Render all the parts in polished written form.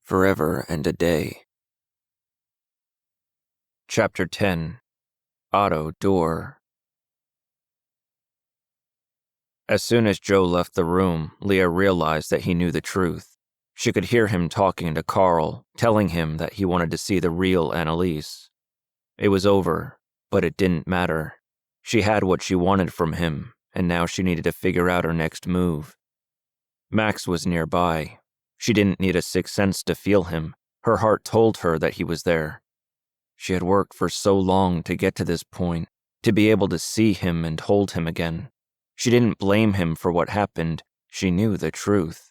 forever and a day. Chapter 10. Auto Door. As soon as Joe left the room, Leah realized that he knew the truth. She could hear him talking to Carl, telling him that he wanted to see the real Annalise. It was over, but it didn't matter. She had what she wanted from him, and now she needed to figure out her next move. Max was nearby. She didn't need a sixth sense to feel him. Her heart told her that he was there. She had worked for so long to get to this point, to be able to see him and hold him again. She didn't blame him for what happened. She knew the truth.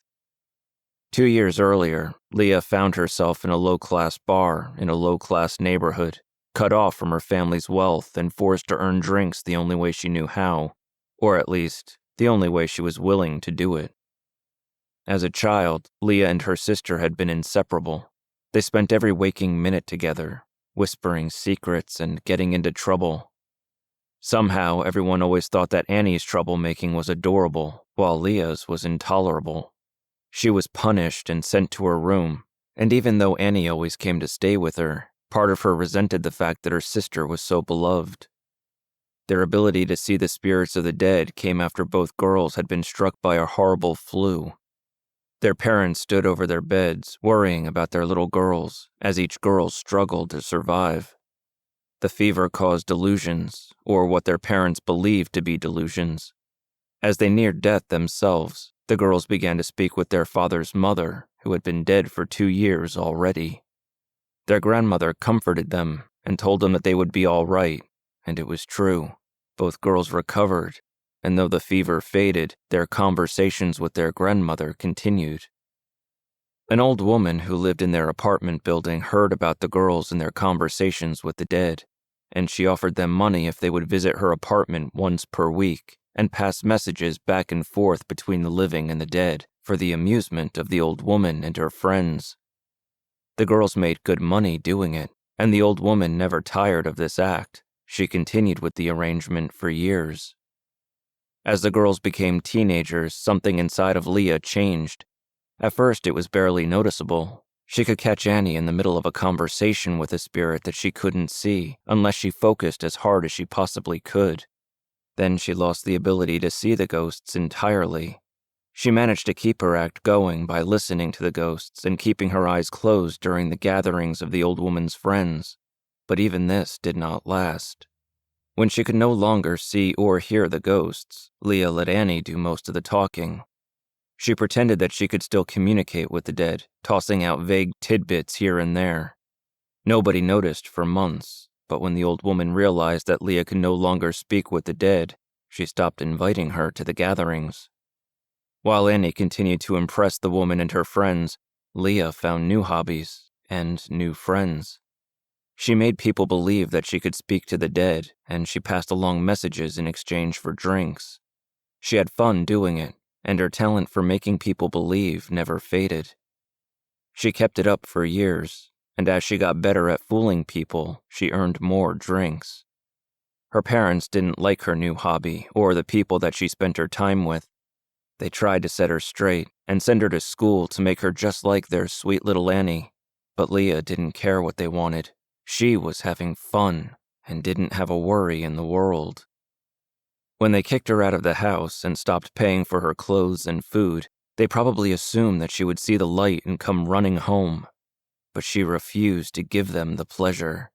2 years earlier, Leah found herself in a low-class bar in a low-class neighborhood, cut off from her family's wealth and forced to earn drinks the only way she knew how, or at least, the only way she was willing to do it. As a child, Leah and her sister had been inseparable. They spent every waking minute together, whispering secrets and getting into trouble. Somehow, everyone always thought that Annie's troublemaking was adorable, while Leah's was intolerable. She was punished and sent to her room, and even though Annie always came to stay with her, part of her resented the fact that her sister was so beloved. Their ability to see the spirits of the dead came after both girls had been struck by a horrible flu. Their parents stood over their beds, worrying about their little girls, as each girl struggled to survive. The fever caused delusions, or what their parents believed to be delusions. As they neared death themselves, the girls began to speak with their father's mother, who had been dead for 2 years already. Their grandmother comforted them and told them that they would be all right, and it was true. Both girls recovered, and though the fever faded, their conversations with their grandmother continued. An old woman who lived in their apartment building heard about the girls and their conversations with the dead, and she offered them money if they would visit her apartment once per week and pass messages back and forth between the living and the dead for the amusement of the old woman and her friends. The girls made good money doing it, and the old woman never tired of this act. She continued with the arrangement for years. As the girls became teenagers, something inside of Leah changed. At first, it was barely noticeable. She could catch Annie in the middle of a conversation with a spirit that she couldn't see unless she focused as hard as she possibly could. Then she lost the ability to see the ghosts entirely. She managed to keep her act going by listening to the ghosts and keeping her eyes closed during the gatherings of the old woman's friends, but even this did not last. When she could no longer see or hear the ghosts, Leah let Annie do most of the talking. She pretended that she could still communicate with the dead, tossing out vague tidbits here and there. Nobody noticed for months, but when the old woman realized that Leah could no longer speak with the dead, she stopped inviting her to the gatherings. While Annie continued to impress the woman and her friends, Leah found new hobbies and new friends. She made people believe that she could speak to the dead, and she passed along messages in exchange for drinks. She had fun doing it, and her talent for making people believe never faded. She kept it up for years, and as she got better at fooling people, she earned more drinks. Her parents didn't like her new hobby or the people that she spent her time with. They tried to set her straight and send her to school to make her just like their sweet little Annie, but Leah didn't care what they wanted. She was having fun and didn't have a worry in the world. When they kicked her out of the house and stopped paying for her clothes and food, they probably assumed that she would see the light and come running home. But she refused to give them the pleasure.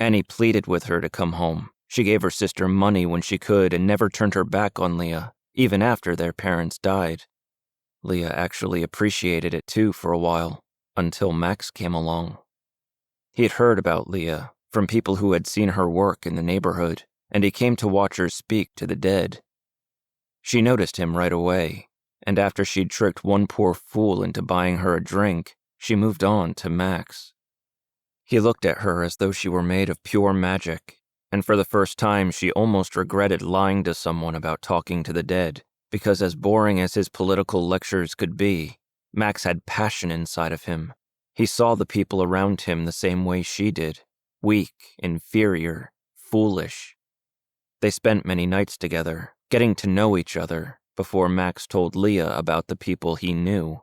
Annie pleaded with her to come home. She gave her sister money when she could and never turned her back on Leah, even after their parents died. Leah actually appreciated it too for a while, until Max came along. He had heard about Leah from people who had seen her work in the neighborhood, and he came to watch her speak to the dead. She noticed him right away, and after she'd tricked one poor fool into buying her a drink, she moved on to Max. He looked at her as though she were made of pure magic, and for the first time she almost regretted lying to someone about talking to the dead, because as boring as his political lectures could be, Max had passion inside of him. He saw the people around him the same way she did, weak, inferior, foolish. They spent many nights together, getting to know each other, before Max told Leah about the people he knew.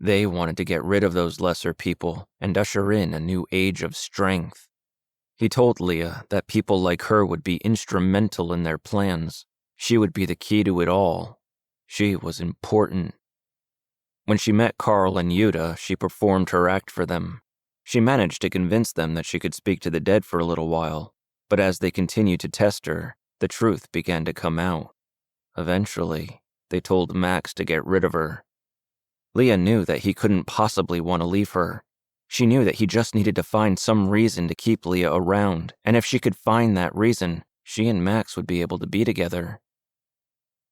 They wanted to get rid of those lesser people and usher in a new age of strength. He told Leah that people like her would be instrumental in their plans. She would be the key to it all. She was important. When she met Carl and Yuta, she performed her act for them. She managed to convince them that she could speak to the dead for a little while, but as they continued to test her, the truth began to come out. Eventually, they told Max to get rid of her. Leah knew that he couldn't possibly want to leave her. She knew that he just needed to find some reason to keep Leah around, and if she could find that reason, she and Max would be able to be together.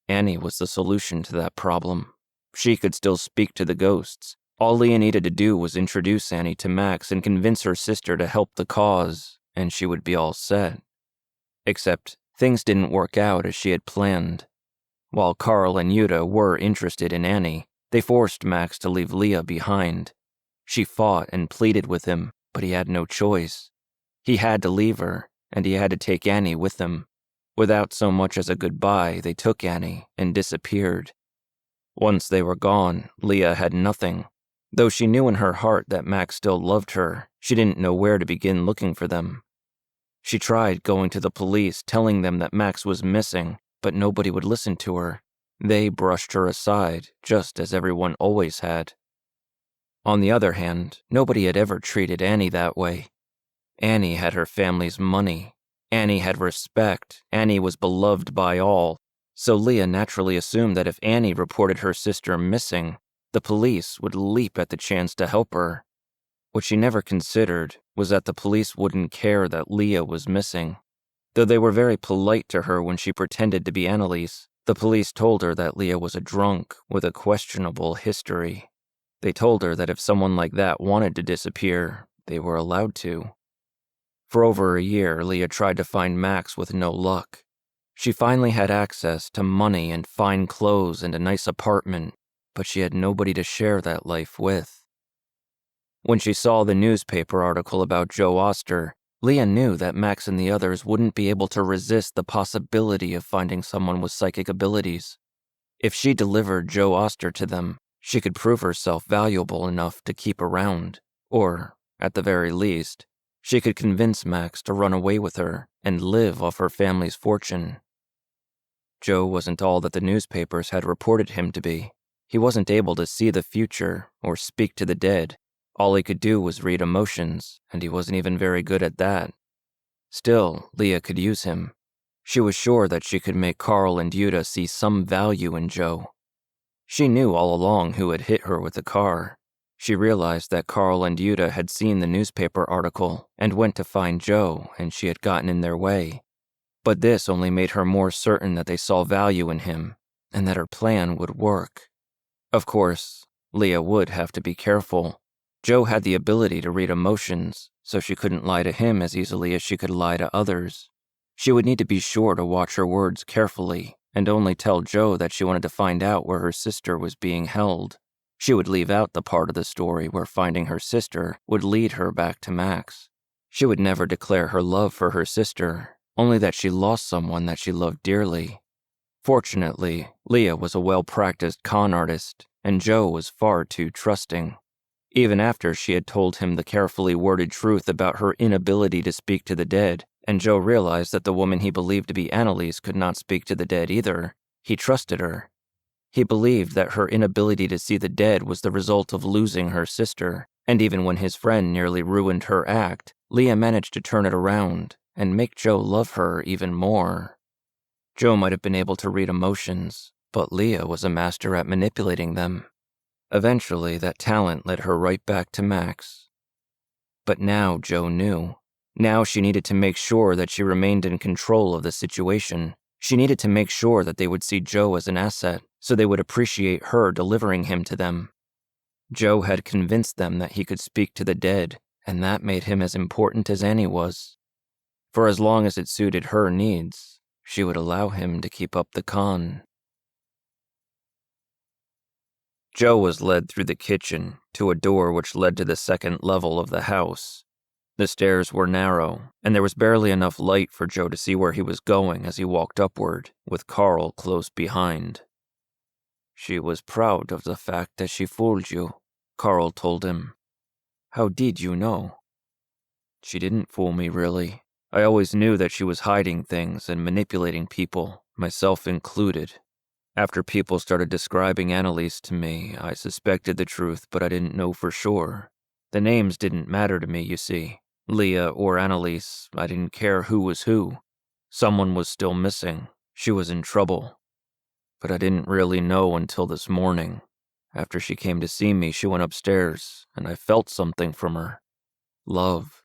Annie was the solution to that problem. She could still speak to the ghosts. All Leah needed to do was introduce Annie to Max and convince her sister to help the cause, and she would be all set. Except, things didn't work out as she had planned. While Carl and Yuta were interested in Annie, they forced Max to leave Leah behind. She fought and pleaded with him, but he had no choice. He had to leave her, and he had to take Annie with him. Without so much as a goodbye, they took Annie and disappeared. Once they were gone, Leah had nothing. Though she knew in her heart that Max still loved her, she didn't know where to begin looking for them. She tried going to the police, telling them that Max was missing, but nobody would listen to her. They brushed her aside, just as everyone always had. On the other hand, nobody had ever treated Annie that way. Annie had her family's money. Annie had respect. Annie was beloved by all. So Leah naturally assumed that if Annie reported her sister missing, the police would leap at the chance to help her. What she never considered was that the police wouldn't care that Leah was missing. Though they were very polite to her when she pretended to be Annalise, the police told her that Leah was a drunk with a questionable history. They told her that if someone like that wanted to disappear, they were allowed to. For over a year, Leah tried to find Max with no luck. She finally had access to money and fine clothes and a nice apartment, but she had nobody to share that life with. When she saw the newspaper article about Joe Oster, Leah knew that Max and the others wouldn't be able to resist the possibility of finding someone with psychic abilities. If she delivered Joe Oster to them, she could prove herself valuable enough to keep around, or, at the very least, she could convince Max to run away with her and live off her family's fortune. Joe wasn't all that the newspapers had reported him to be. He wasn't able to see the future or speak to the dead. All he could do was read emotions, and he wasn't even very good at that. Still, Leah could use him. She was sure that she could make Carl and Yuta see some value in Joe. She knew all along who had hit her with the car. She realized that Carl and Yuta had seen the newspaper article and went to find Joe, and she had gotten in their way. But this only made her more certain that they saw value in him, and that her plan would work. Of course, Leah would have to be careful. Joe had the ability to read emotions, so she couldn't lie to him as easily as she could lie to others. She would need to be sure to watch her words carefully, and only tell Joe that she wanted to find out where her sister was being held. She would leave out the part of the story where finding her sister would lead her back to Max. She would never declare her love for her sister, only that she lost someone that she loved dearly. Fortunately, Leah was a well-practiced con artist, and Joe was far too trusting. Even after she had told him the carefully worded truth about her inability to speak to the dead, and Joe realized that the woman he believed to be Annalise could not speak to the dead either, he trusted her. He believed that her inability to see the dead was the result of losing her sister, and even when his friend nearly ruined her act, Leah managed to turn it around and make Joe love her even more. Joe might have been able to read emotions, but Leah was a master at manipulating them. Eventually, that talent led her right back to Max. But now Joe knew. Now she needed to make sure that she remained in control of the situation. She needed to make sure that they would see Joe as an asset, so they would appreciate her delivering him to them. Joe had convinced them that he could speak to the dead, and that made him as important as Annie was. For as long as it suited her needs, she would allow him to keep up the con. Joe was led through the kitchen to a door which led to the second level of the house. The stairs were narrow, and there was barely enough light for Joe to see where he was going as he walked upward, with Carl close behind. "She was proud of the fact that she fooled you," Carl told him. How did you know? She didn't fool me, really. I always knew that she was hiding things and manipulating people, myself included. After people started describing Annalise to me, I suspected the truth, but I didn't know for sure. The names didn't matter to me, you see. Leah or Annalise, I didn't care who was who. Someone was still missing. She was in trouble. But I didn't really know until this morning. After she came to see me, she went upstairs, and I felt something from her. Love.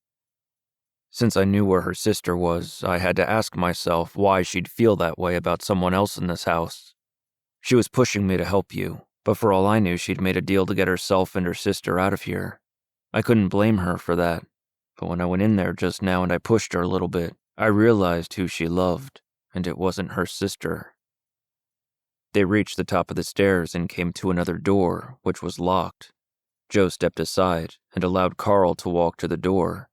Since I knew where her sister was, I had to ask myself why she'd feel that way about someone else in this house. She was pushing me to help you, but for all I knew, she'd made a deal to get herself and her sister out of here. I couldn't blame her for that, but when I went in there just now and I pushed her a little bit, I realized who she loved, and it wasn't her sister. They reached the top of the stairs and came to another door, which was locked. Joe stepped aside and allowed Carl to walk to the door.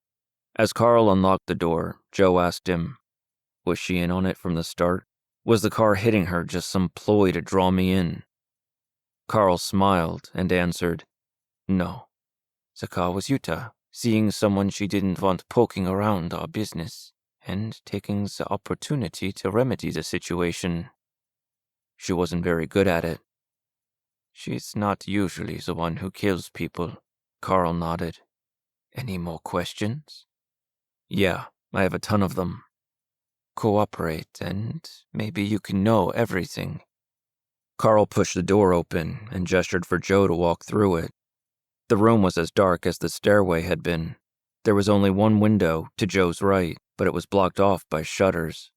As Carl unlocked the door, Joe asked him, was she in on it from the start? Was the car hitting her just some ploy to draw me in? Carl smiled and answered, no. The car was Yuta, seeing someone she didn't want poking around our business, and taking the opportunity to remedy the situation. She wasn't very good at it. She's not usually the one who kills people, Carl nodded. Any more questions? Yeah, I have a ton of them. Cooperate, and maybe you can know everything. Carl pushed the door open and gestured for Joe to walk through it. The room was as dark as the stairway had been. There was only one window to Joe's right, but it was blocked off by shutters.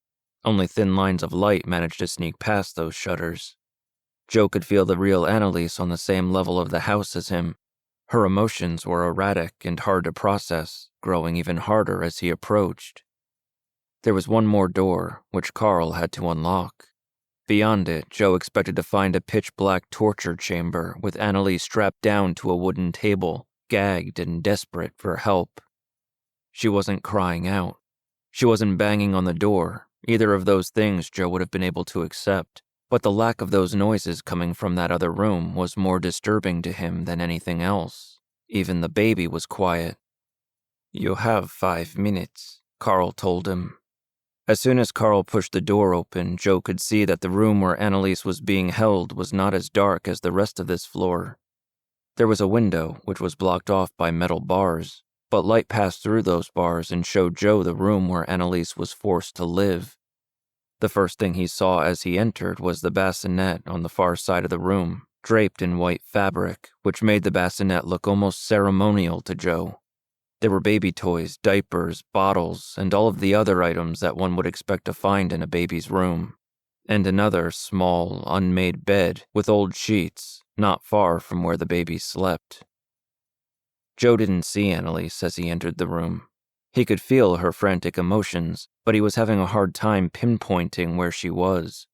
Only thin lines of light managed to sneak past those shutters. Joe could feel the real Annalise on the same level of the house as him. Her emotions were erratic and hard to process, growing even harder as he approached. There was one more door, which Carl had to unlock. Beyond it, Joe expected to find a pitch-black torture chamber with Annalise strapped down to a wooden table, gagged and desperate for help. She wasn't crying out. She wasn't banging on the door. Either of those things Joe would have been able to accept, but the lack of those noises coming from that other room was more disturbing to him than anything else. Even the baby was quiet. You have 5 minutes, Carl told him. As soon as Carl pushed the door open, Joe could see that the room where Annalise was being held was not as dark as the rest of this floor. There was a window, which was blocked off by metal bars, but light passed through those bars and showed Joe the room where Annalise was forced to live. The first thing he saw as he entered was the bassinet on the far side of the room, draped in white fabric, which made the bassinet look almost ceremonial to Joe. There were baby toys, diapers, bottles, and all of the other items that one would expect to find in a baby's room. And another small, unmade bed with old sheets, not far from where the baby slept. Joe didn't see Annalise as he entered the room. He could feel her frantic emotions, but he was having a hard time pinpointing where she was.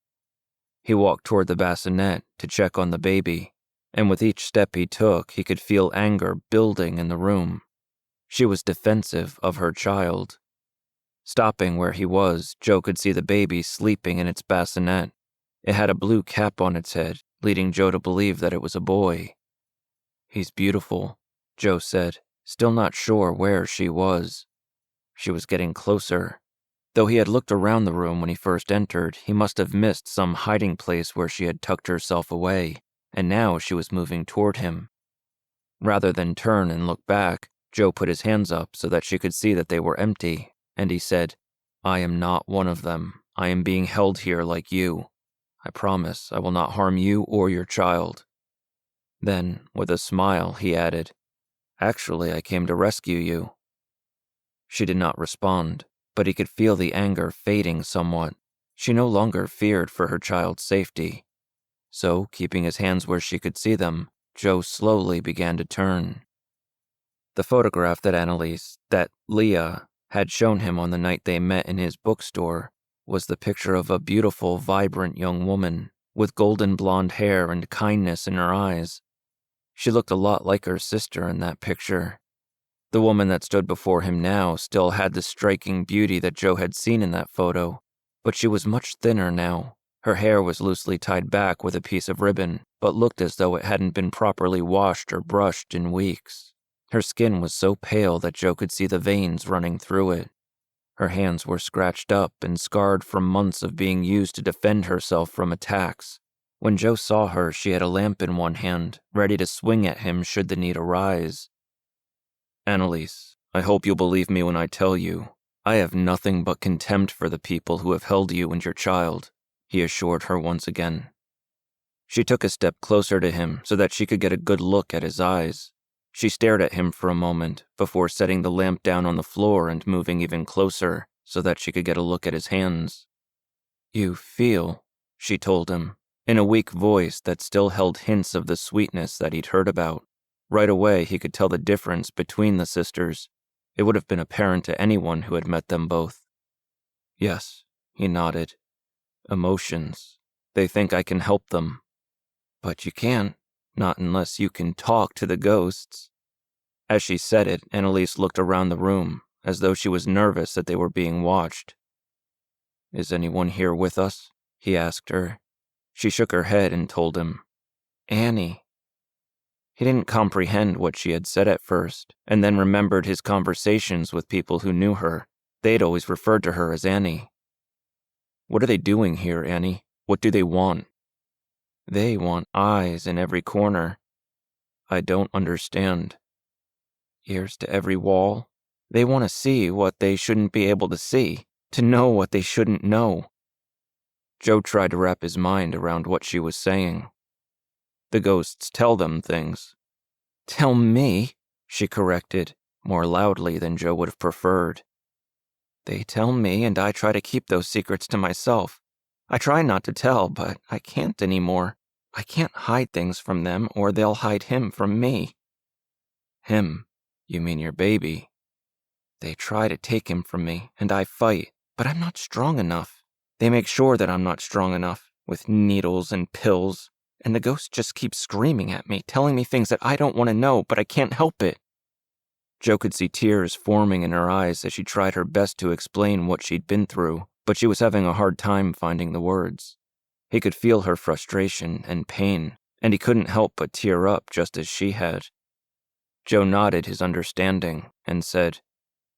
He walked toward the bassinet to check on the baby, and with each step he took, he could feel anger building in the room. She was defensive of her child. Stopping where he was, Joe could see the baby sleeping in its bassinet. It had a blue cap on its head, leading Joe to believe that it was a boy. He's beautiful, Joe said, still not sure where she was. She was getting closer. Though he had looked around the room when he first entered, he must have missed some hiding place where she had tucked herself away, and now she was moving toward him. Rather than turn and look back, Joe put his hands up so that she could see that they were empty, and he said, I am not one of them. I am being held here like you. I promise I will not harm you or your child. Then, with a smile, he added, Actually, I came to rescue you. She did not respond, but he could feel the anger fading somewhat. She no longer feared for her child's safety. So, keeping his hands where she could see them, Joe slowly began to turn. The photograph that Leah, had shown him on the night they met in his bookstore was the picture of a beautiful, vibrant young woman with golden blonde hair and kindness in her eyes. She looked a lot like her sister in that picture. The woman that stood before him now still had the striking beauty that Joe had seen in that photo, but she was much thinner now, Her hair was loosely tied back with a piece of ribbon, but looked as though it hadn't been properly washed or brushed in weeks. Her skin was so pale that Joe could see the veins running through it. Her hands were scratched up and scarred from months of being used to defend herself from attacks. When Joe saw her, she had a lamp in one hand, ready to swing at him should the need arise. "Annalise, I hope you'll believe me when I tell you, I have nothing but contempt for the people who have held you and your child," he assured her once again. She took a step closer to him so that she could get a good look at his eyes. She stared at him for a moment before setting the lamp down on the floor and moving even closer so that she could get a look at his hands. "You feel," she told him, in a weak voice that still held hints of the sweetness that he'd heard about. Right away, he could tell the difference between the sisters. It would have been apparent to anyone who had met them both. "Yes," he nodded. "Emotions. They think I can help them. But you can't, not unless you can talk to the ghosts." As she said it, Annalise looked around the room, as though she was nervous that they were being watched. "Is anyone here with us?" he asked her. She shook her head and told him, "Annie." He didn't comprehend what she had said at first, and then remembered his conversations with people who knew her. They'd always referred to her as Annie. "What are they doing here, Annie? What do they want?" "They want eyes in every corner." "I don't understand." "Ears to every wall. They want to see what they shouldn't be able to see, to know what they shouldn't know." Joe tried to wrap his mind around what she was saying. "The ghosts tell them things." "Tell me," she corrected, more loudly than Joe would have preferred. "They tell me, and I try to keep those secrets to myself. I try not to tell, but I can't anymore. I can't hide things from them, or they'll hide him from me." "Him? You mean your baby?" "They try to take him from me, and I fight, but I'm not strong enough. They make sure that I'm not strong enough, with needles and pills, and the ghost just keeps screaming at me, telling me things that I don't want to know, but I can't help it." Joe could see tears forming in her eyes as she tried her best to explain what she'd been through, but she was having a hard time finding the words. He could feel her frustration and pain, and he couldn't help but tear up just as she had. Joe nodded his understanding and said,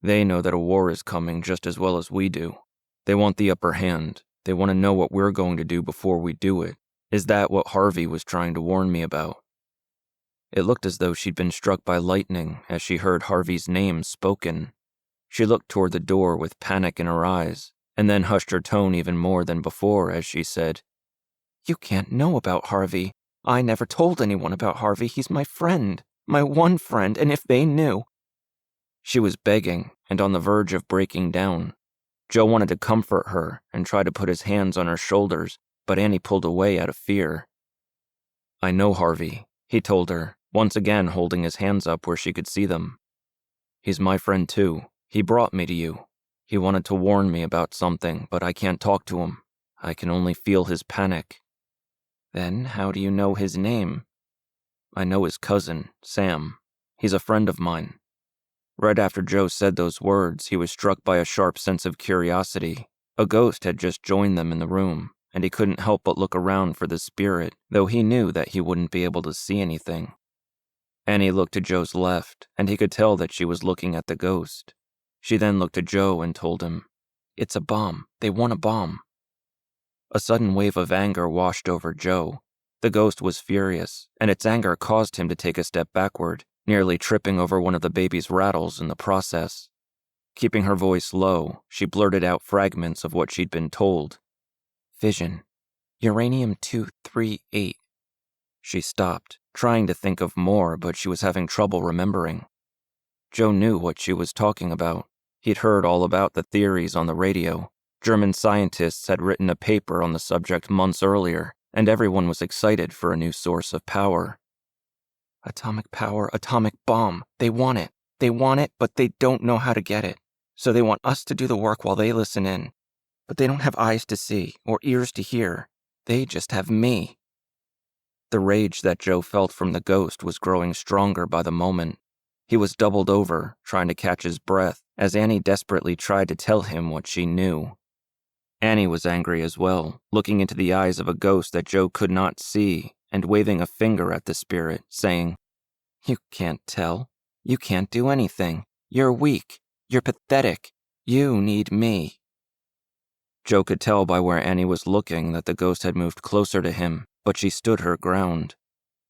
"They know that a war is coming just as well as we do. They want the upper hand. They want to know what we're going to do before we do it. Is that what Harvey was trying to warn me about?" It looked as though she'd been struck by lightning as she heard Harvey's name spoken. She looked toward the door with panic in her eyes, and then hushed her tone even more than before as she said, "You can't know about Harvey. I never told anyone about Harvey. He's my friend, my one friend, and if they knew—" She was begging and on the verge of breaking down. Joe wanted to comfort her and try to put his hands on her shoulders, but Annie pulled away out of fear. "I know Harvey," he told her, once again holding his hands up where she could see them. "He's my friend too. He brought me to you. He wanted to warn me about something, but I can't talk to him. I can only feel his panic." "Then how do you know his name?" "I know his cousin, Sam. He's a friend of mine." Right after Joe said those words, he was struck by a sharp sense of curiosity. A ghost had just joined them in the room, and he couldn't help but look around for the spirit, though he knew that he wouldn't be able to see anything. Annie looked to Joe's left, and he could tell that she was looking at the ghost. She then looked to Joe and told him, "It's a bomb. They want a bomb." A sudden wave of anger washed over Joe. The ghost was furious, and its anger caused him to take a step backward, nearly tripping over one of the baby's rattles in the process. Keeping her voice low, she blurted out fragments of what she'd been told. "Vision. Uranium-238. She stopped, trying to think of more, but she was having trouble remembering. Joe knew what she was talking about. He'd heard all about the theories on the radio. German scientists had written a paper on the subject months earlier, and everyone was excited for a new source of power. Atomic power, atomic bomb. They want it. They want it, but they don't know how to get it. So they want us to do the work while they listen in. But they don't have eyes to see or ears to hear. They just have me." The rage that Joe felt from the ghost was growing stronger by the moment. He was doubled over, trying to catch his breath, as Annie desperately tried to tell him what she knew. Annie was angry as well, looking into the eyes of a ghost that Joe could not see and waving a finger at the spirit, saying, "You can't tell. You can't do anything. You're weak. You're pathetic. You need me." Joe could tell by where Annie was looking that the ghost had moved closer to him, but she stood her ground.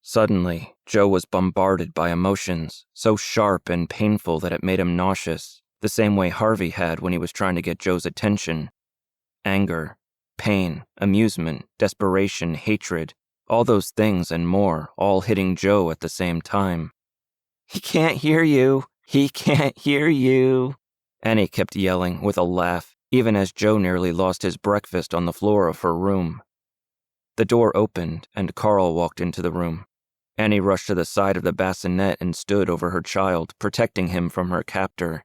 Suddenly, Joe was bombarded by emotions, so sharp and painful that it made him nauseous, the same way Harvey had when he was trying to get Joe's attention. Anger, pain, amusement, desperation, hatred, all those things and more, all hitting Joe at the same time. "He can't hear you! He can't hear you!" Annie kept yelling with a laugh, even as Joe nearly lost his breakfast on the floor of her room. The door opened, and Carl walked into the room. Annie rushed to the side of the bassinet and stood over her child, protecting him from her captor.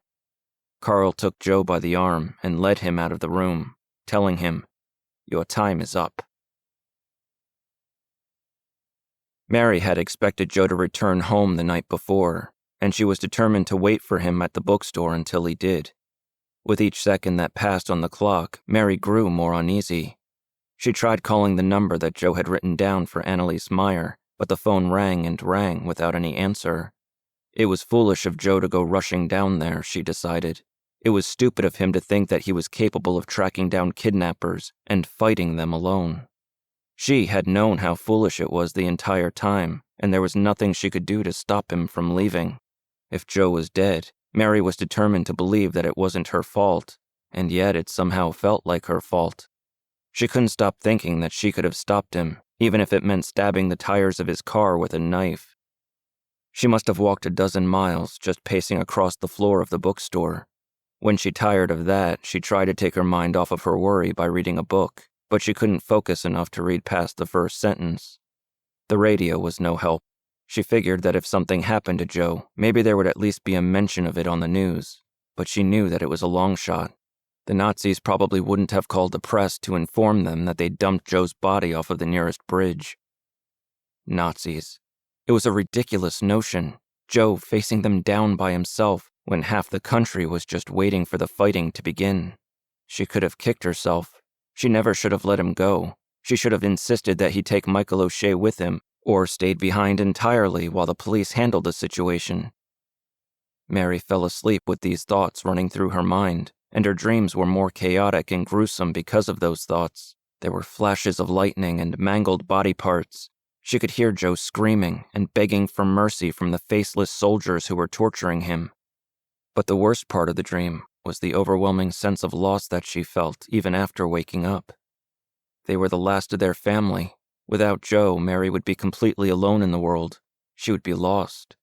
Carl took Joe by the arm and led him out of the room, telling him, "Your time is up." Mary had expected Joe to return home the night before, and she was determined to wait for him at the bookstore until he did. With each second that passed on the clock, Mary grew more uneasy. She tried calling the number that Joe had written down for Annalise Meyer, but the phone rang and rang without any answer. It was foolish of Joe to go rushing down there, she decided. It was stupid of him to think that he was capable of tracking down kidnappers and fighting them alone. She had known how foolish it was the entire time, and there was nothing she could do to stop him from leaving. If Joe was dead, Mary was determined to believe that it wasn't her fault, and yet it somehow felt like her fault. She couldn't stop thinking that she could have stopped him, even if it meant stabbing the tires of his car with a knife. She must have walked a dozen miles just pacing across the floor of the bookstore. When she tired of that, she tried to take her mind off of her worry by reading a book, but she couldn't focus enough to read past the first sentence. The radio was no help. She figured that if something happened to Joe, maybe there would at least be a mention of it on the news, but she knew that it was a long shot. The Nazis probably wouldn't have called the press to inform them that they'd dumped Joe's body off of the nearest bridge. Nazis. It was a ridiculous notion, Joe facing them down by himself when half the country was just waiting for the fighting to begin. She could have kicked herself. She never should have let him go. She should have insisted that he take Michael O'Shea with him, or stayed behind entirely while the police handled the situation. Mary fell asleep with these thoughts running through her mind, and her dreams were more chaotic and gruesome because of those thoughts. There were flashes of lightning and mangled body parts. She could hear Joe screaming and begging for mercy from the faceless soldiers who were torturing him. But the worst part of the dream was the overwhelming sense of loss that she felt even after waking up. They were the last of their family. Without Joe, Mary would be completely alone in the world. She would be lost.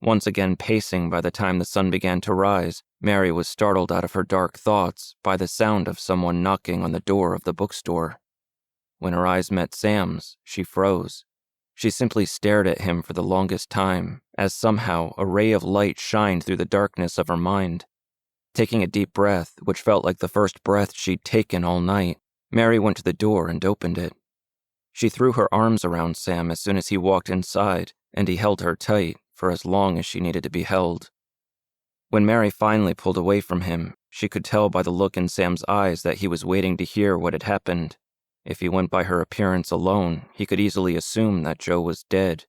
Once again pacing by the time the sun began to rise, Mary was startled out of her dark thoughts by the sound of someone knocking on the door of the bookstore. When her eyes met Sam's, she froze. She simply stared at him for the longest time, as somehow a ray of light shined through the darkness of her mind. Taking a deep breath, which felt like the first breath she'd taken all night, Mary went to the door and opened it. She threw her arms around Sam as soon as he walked inside, and he held her tight for as long as she needed to be held. When Mary finally pulled away from him, she could tell by the look in Sam's eyes that he was waiting to hear what had happened. If he went by her appearance alone, he could easily assume that Joe was dead.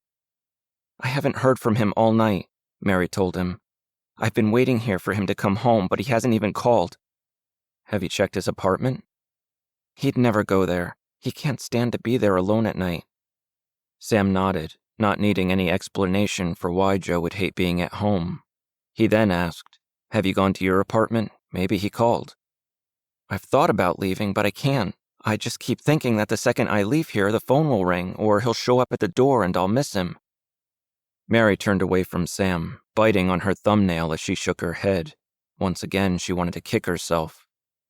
"I haven't heard from him all night," Mary told him. "I've been waiting here for him to come home, but he hasn't even called." "Have you checked his apartment?" "He'd never go there. He can't stand to be there alone at night." Sam nodded, not needing any explanation for why Joe would hate being at home. He then asked, "Have you gone to your apartment? Maybe he called." "I've thought about leaving, but I can't. I just keep thinking that the second I leave here, the phone will ring, or he'll show up at the door and I'll miss him." Mary turned away from Sam, biting on her thumbnail as she shook her head. Once again, she wanted to kick herself.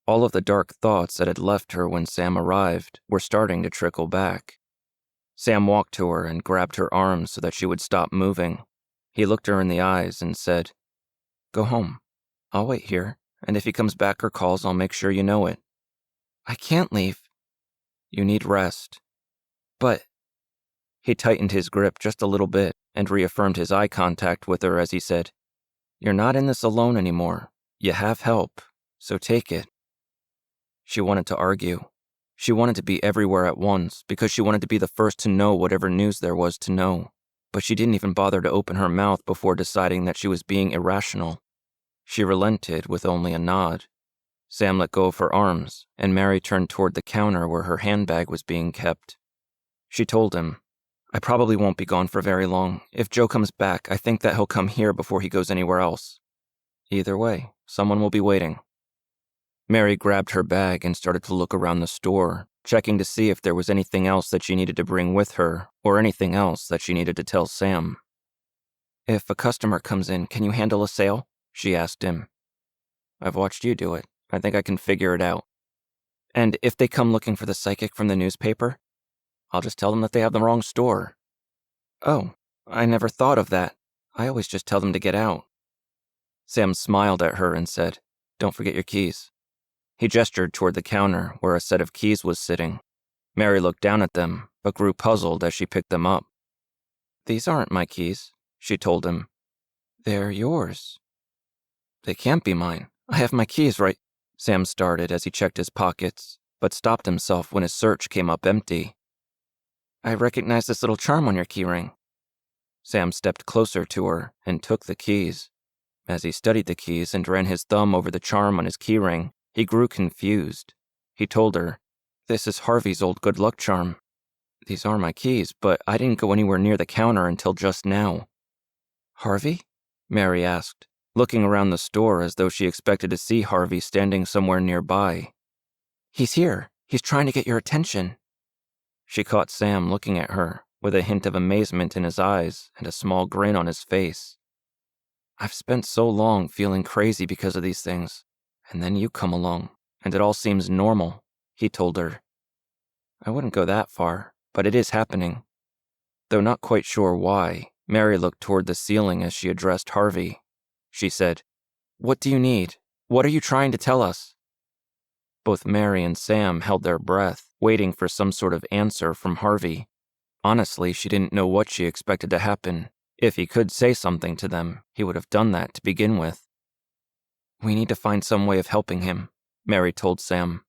All of the dark thoughts that had left her when Sam arrived were starting to trickle back. Sam walked to her and grabbed her arms so that she would stop moving. He looked her in the eyes and said, "Go home. I'll wait here, and if he comes back or calls, I'll make sure you know it." "I can't leave." "You need rest." "But—" He tightened his grip just a little bit and reaffirmed his eye contact with her as he said, "You're not in this alone anymore. You have help, so take it." She wanted to argue. She wanted to be everywhere at once because she wanted to be the first to know whatever news there was to know. But she didn't even bother to open her mouth before deciding that she was being irrational. She relented with only a nod. Sam let go of her arms, and Mary turned toward the counter where her handbag was being kept. She told him, "I probably won't be gone for very long. If Joe comes back, I think that he'll come here before he goes anywhere else. Either way, someone will be waiting." Mary grabbed her bag and started to look around the store, checking to see if there was anything else that she needed to bring with her, or anything else that she needed to tell Sam. "If a customer comes in, can you handle a sale?" she asked him. "I've watched you do it. I think I can figure it out." "And if they come looking for the psychic from the newspaper?" "I'll just tell them that they have the wrong store." "Oh, I never thought of that. I always just tell them to get out." Sam smiled at her and said, "Don't forget your keys." He gestured toward the counter where a set of keys was sitting. Mary looked down at them, but grew puzzled as she picked them up. "These aren't my keys," she told him. "They're yours." "They can't be mine. I have my keys right—" Sam started as he checked his pockets, but stopped himself when his search came up empty. "I recognize this little charm on your keyring." Sam stepped closer to her and took the keys. As he studied the keys and ran his thumb over the charm on his keyring, he grew confused. He told her, "This is Harvey's old good luck charm. These are my keys, but I didn't go anywhere near the counter until just now." "Harvey?" Mary asked, looking around the store as though she expected to see Harvey standing somewhere nearby. "He's here. He's trying to get your attention." She caught Sam looking at her, with a hint of amazement in his eyes and a small grin on his face. "I've spent so long feeling crazy because of these things, and then you come along, and it all seems normal," he told her. "I wouldn't go that far, but it is happening." Though not quite sure why, Mary looked toward the ceiling as she addressed Harvey. She said, "What do you need? What are you trying to tell us?" Both Mary and Sam held their breath, waiting for some sort of answer from Harvey. Honestly, she didn't know what she expected to happen. If he could say something to them, he would have done that to begin with. "We need to find some way of helping him," Mary told Sam.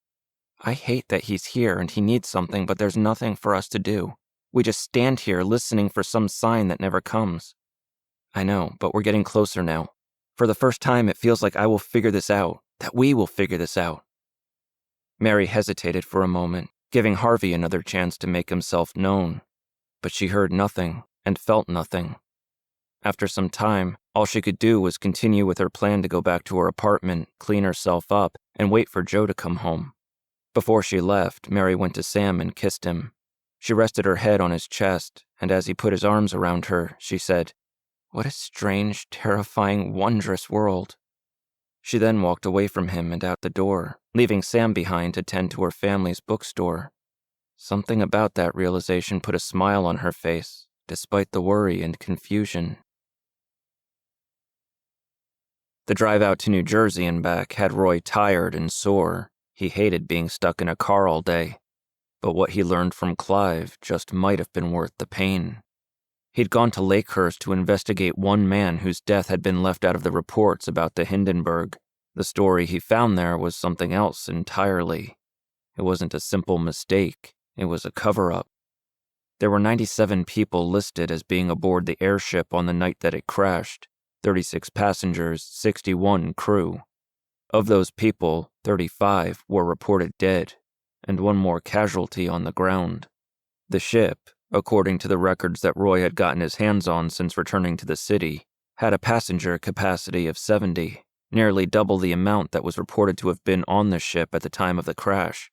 "I hate that he's here and he needs something, but there's nothing for us to do. We just stand here listening for some sign that never comes." "I know, but we're getting closer now. For the first time, it feels like I will figure this out, that we will figure this out." Mary hesitated for a moment, giving Harvey another chance to make himself known. But she heard nothing and felt nothing. After some time, all she could do was continue with her plan to go back to her apartment, clean herself up, and wait for Joe to come home. Before she left, Mary went to Sam and kissed him. She rested her head on his chest, and as he put his arms around her, she said, "What a strange, terrifying, wondrous world." She then walked away from him and out the door, leaving Sam behind to tend to her family's bookstore. Something about that realization put a smile on her face, despite the worry and confusion. The drive out to New Jersey and back had Roy tired and sore. He hated being stuck in a car all day. But what he learned from Clive just might have been worth the pain. He'd gone to Lakehurst to investigate one man whose death had been left out of the reports about the Hindenburg. The story he found there was something else entirely. It wasn't a simple mistake, it was a cover-up. There were 97 people listed as being aboard the airship on the night that it crashed, 36 passengers, 61 crew. Of those people, 35 were reported dead, and one more casualty on the ground. The ship, according to the records that Roy had gotten his hands on since returning to the city, had a passenger capacity of 70, nearly double the amount that was reported to have been on the ship at the time of the crash.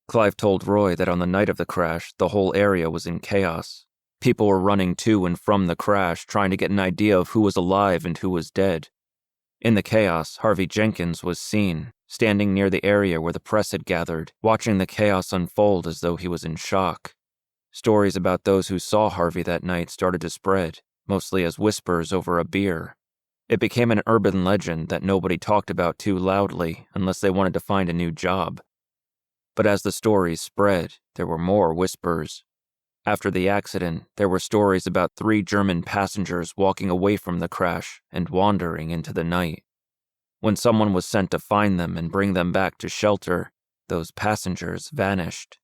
Clive told Roy that on the night of the crash, the whole area was in chaos. People were running to and from the crash, trying to get an idea of who was alive and who was dead. In the chaos, Harvey Jenkins was seen, standing near the area where the press had gathered, watching the chaos unfold as though he was in shock. Stories about those who saw Harvey that night started to spread, mostly as whispers over a beer. It became an urban legend that nobody talked about too loudly unless they wanted to find a new job. But as the stories spread, there were more whispers. After the accident, there were stories about 3 German passengers walking away from the crash and wandering into the night. When someone was sent to find them and bring them back to shelter, those passengers vanished.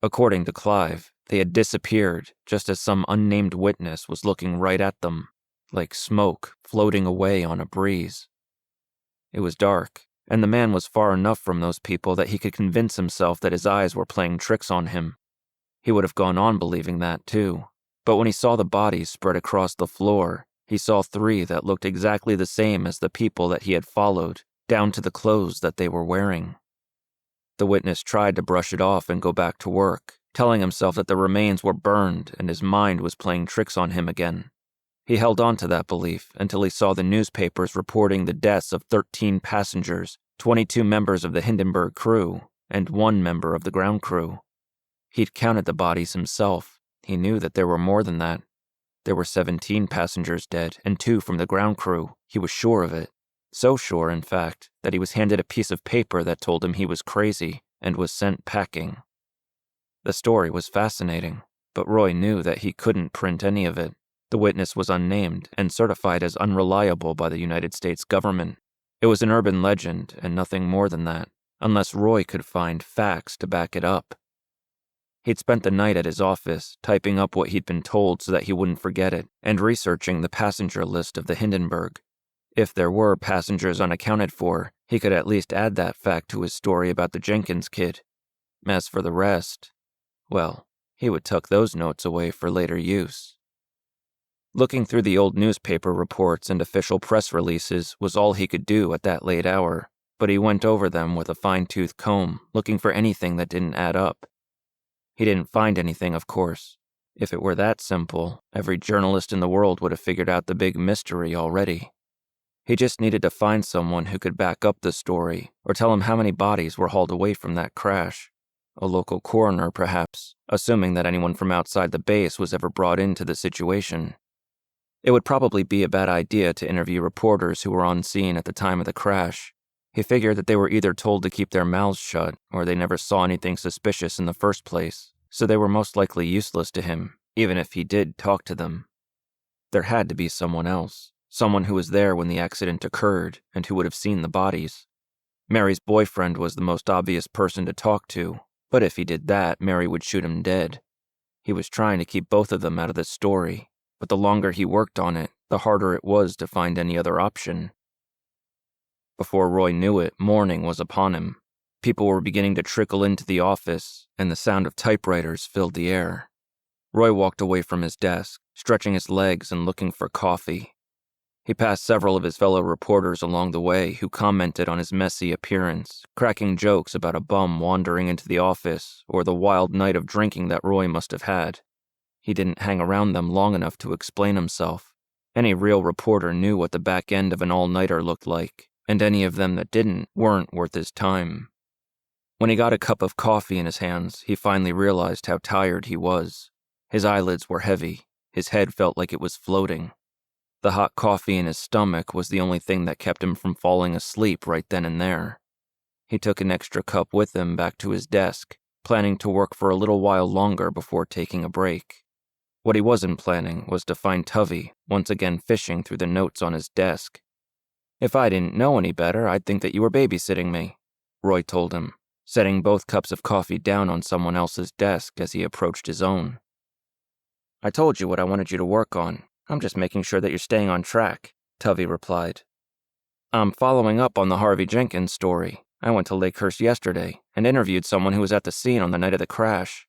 According to Clive, they had disappeared just as some unnamed witness was looking right at them, like smoke floating away on a breeze. It was dark, and the man was far enough from those people that he could convince himself that his eyes were playing tricks on him. He would have gone on believing that, too. But when he saw the bodies spread across the floor, he saw 3 that looked exactly the same as the people that he had followed, down to the clothes that they were wearing. The witness tried to brush it off and go back to work, telling himself that the remains were burned and his mind was playing tricks on him again. He held on to that belief until he saw the newspapers reporting the deaths of 13 passengers, 22 members of the Hindenburg crew, and 1 member of the ground crew. He'd counted the bodies himself. He knew that there were more than that. There were 17 passengers dead and 2 from the ground crew. He was sure of it. So sure, in fact, that he was handed a piece of paper that told him he was crazy and was sent packing. The story was fascinating, but Roy knew that he couldn't print any of it. The witness was unnamed and certified as unreliable by the United States government. It was an urban legend and nothing more than that, unless Roy could find facts to back it up. He'd spent the night at his office, typing up what he'd been told so that he wouldn't forget it, and researching the passenger list of the Hindenburg. If there were passengers unaccounted for, he could at least add that fact to his story about the Jenkins kid. As for the rest, well, he would tuck those notes away for later use. Looking through the old newspaper reports and official press releases was all he could do at that late hour, but he went over them with a fine-tooth comb, looking for anything that didn't add up. He didn't find anything, of course. If it were that simple, every journalist in the world would have figured out the big mystery already. He just needed to find someone who could back up the story, or tell him how many bodies were hauled away from that crash. A local coroner, perhaps, assuming that anyone from outside the base was ever brought into the situation. It would probably be a bad idea to interview reporters who were on scene at the time of the crash. He figured that they were either told to keep their mouths shut, or they never saw anything suspicious in the first place, so they were most likely useless to him, even if he did talk to them. There had to be someone else, someone who was there when the accident occurred and who would have seen the bodies. Mary's boyfriend was the most obvious person to talk to, but if he did that, Mary would shoot him dead. He was trying to keep both of them out of the story, but the longer he worked on it, the harder it was to find any other option. Before Roy knew it, morning was upon him. People were beginning to trickle into the office, and the sound of typewriters filled the air. Roy walked away from his desk, stretching his legs and looking for coffee. He passed several of his fellow reporters along the way who commented on his messy appearance, cracking jokes about a bum wandering into the office or the wild night of drinking that Roy must have had. He didn't hang around them long enough to explain himself. Any real reporter knew what the back end of an all-nighter looked like, and any of them that didn't weren't worth his time. When he got a cup of coffee in his hands, he finally realized how tired he was. His eyelids were heavy. His head felt like it was floating. The hot coffee in his stomach was the only thing that kept him from falling asleep right then and there. He took an extra cup with him back to his desk, planning to work for a little while longer before taking a break. What he wasn't planning was to find Tuvey once again fishing through the notes on his desk. "If I didn't know any better, I'd think that you were babysitting me," Roy told him, setting both cups of coffee down on someone else's desk as he approached his own. "I told you what I wanted you to work on. I'm just making sure that you're staying on track," Tuvey replied. "I'm following up on the Harvey Jenkins story. I went to Lakehurst yesterday and interviewed someone who was at the scene on the night of the crash.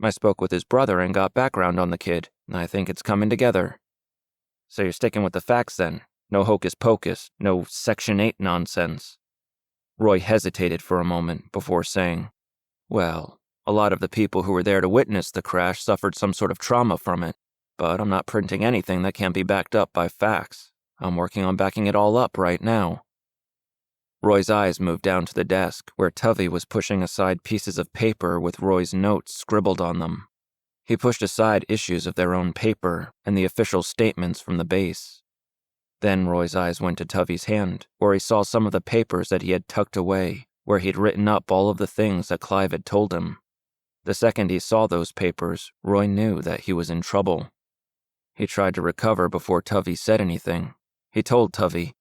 I spoke with his brother and got background on the kid. I think it's coming together." "So you're sticking with the facts then? No hocus pocus, no Section 8 nonsense?" Roy hesitated for a moment before saying, "Well, a lot of the people who were there to witness the crash suffered some sort of trauma from it, but I'm not printing anything that can't be backed up by facts. I'm working on backing it all up right now." Roy's eyes moved down to the desk, where Tuvey was pushing aside pieces of paper with Roy's notes scribbled on them. He pushed aside issues of their own paper and the official statements from the base. Then Roy's eyes went to Tuvey's hand, where he saw some of the papers that he had tucked away, where he'd written up all of the things that Clive had told him. The second he saw those papers, Roy knew that he was in trouble. He tried to recover before Tuvey said anything. He told Tuvey,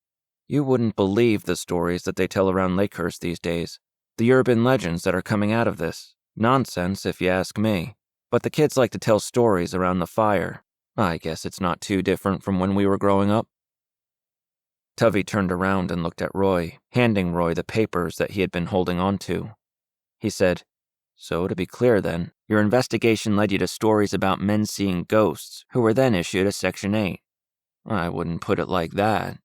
"You wouldn't believe the stories that they tell around Lakehurst these days. The urban legends that are coming out of this. Nonsense, if you ask me. But the kids like to tell stories around the fire. I guess it's not too different from when we were growing up." Tuvey turned around and looked at Roy, handing Roy the papers that he had been holding on to. He said, "So, to be clear then, your investigation led you to stories about men seeing ghosts who were then issued a Section 8. I wouldn't put it like that."